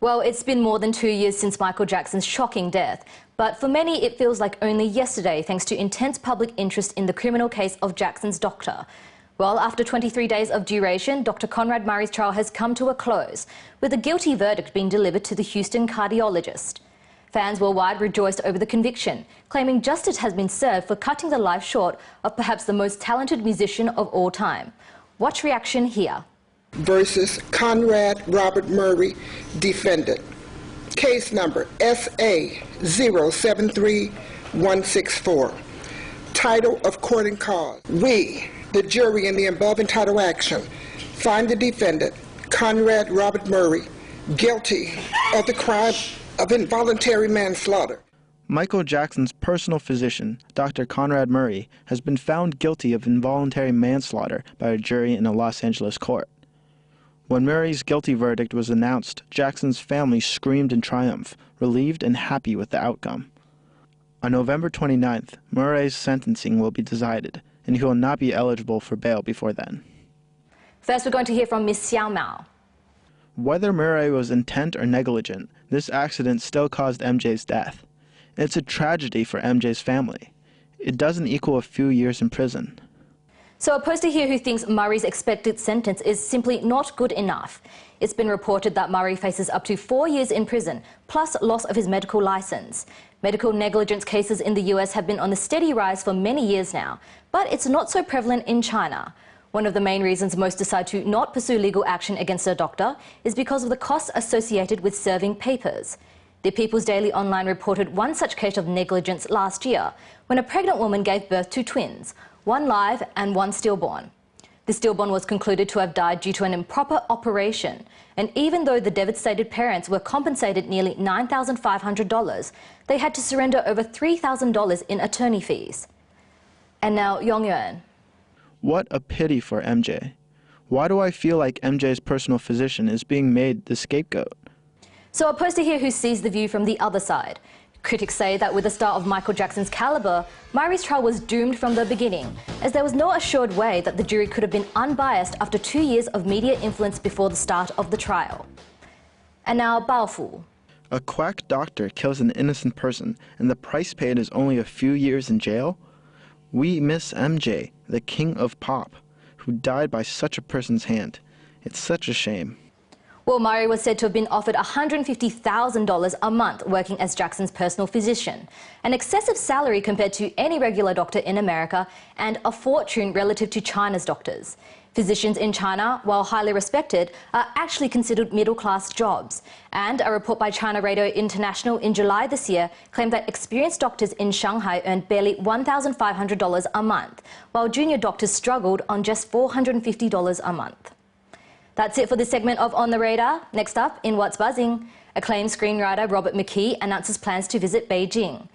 Well, it's been more than 2 years since Michael Jackson's shocking death, but for many it feels like only yesterday thanks to intense public interest in the criminal case of Jackson's doctor. Well, after 23 days of duration, Dr. CONRAD Murray's trial has come to a close, with a guilty verdict being delivered to the Houston cardiologist. Fans worldwide rejoiced over the conviction, claiming justice has been served for cutting the life short of perhaps the most talented musician of all time. Watch reaction here. Versus CONRAD Robert Murray, defendant. Case number SA 073164. Title of court and cause. We, the jury in the above entitled action, find the defendant, CONRAD Robert Murray, guilty of the crime of involuntary manslaughter. Michael Jackson's personal physician, Dr. CONRAD Murray, has been found guilty of involuntary manslaughter by a jury in a Los Angeles court. When Murray's guilty verdict was announced, Jackson's family screamed in triumph, relieved and happy with the outcome. On November 29th, Murray's sentencing will be decided, and he will not be eligible for bail before then. First, we're going to hear from Ms. Xiao Mao. Whether Murray was intent or negligent, this accident still caused MJ's death. It's a tragedy for MJ's family. It doesn't equal a few years in prison. So a poster here who thinks Murray's expected sentence is simply not good enough. It's been reported that Murray faces up to 4 years in prison, plus loss of his medical license. Medical negligence cases in the US have been on a steady rise for many years now, but it's not so prevalent in China. One of the main reasons most decide to not pursue legal action against a doctor is because of the costs associated with serving papers. The People's Daily Online reported one such case of negligence last year, when a pregnant woman gave birth to twins, one live and one stillborn. The stillborn was concluded to have died due to an improper operation, and even though the devastated parents were compensated nearly $9,500, they had to surrender over $3,000 in attorney fees. And now, Yongyuan. What a pity for MJ. Why do I feel like MJ's personal physician is being made the scapegoat? So a poster here who sees the view from the other side. Critics say that with a star of Michael Jackson's caliber, Murray's trial was doomed from the beginning, as there was no assured way that the jury could have been unbiased after 2 years of media influence before the start of the trial. And now, Baofu. A quack doctor kills an innocent person, and the price paid is only a few years in jail? We miss MJ, the king of pop, who died by such a person's hand. It's such a shame. Well, Murray was said to have been offered $150,000 a month working as Jackson's personal physician, an excessive salary compared to any regular doctor in America and a fortune relative to China's doctors. Physicians in China, while highly respected, are actually considered middle-class jobs. And a report by China Radio International in July this year claimed that experienced doctors in Shanghai earned barely $1,500 a month, while junior doctors struggled on just $450 a month. That's it for this segment of On the Radar. Next up, in What's Buzzing, acclaimed screenwriter Robert McKee announces plans to visit Beijing.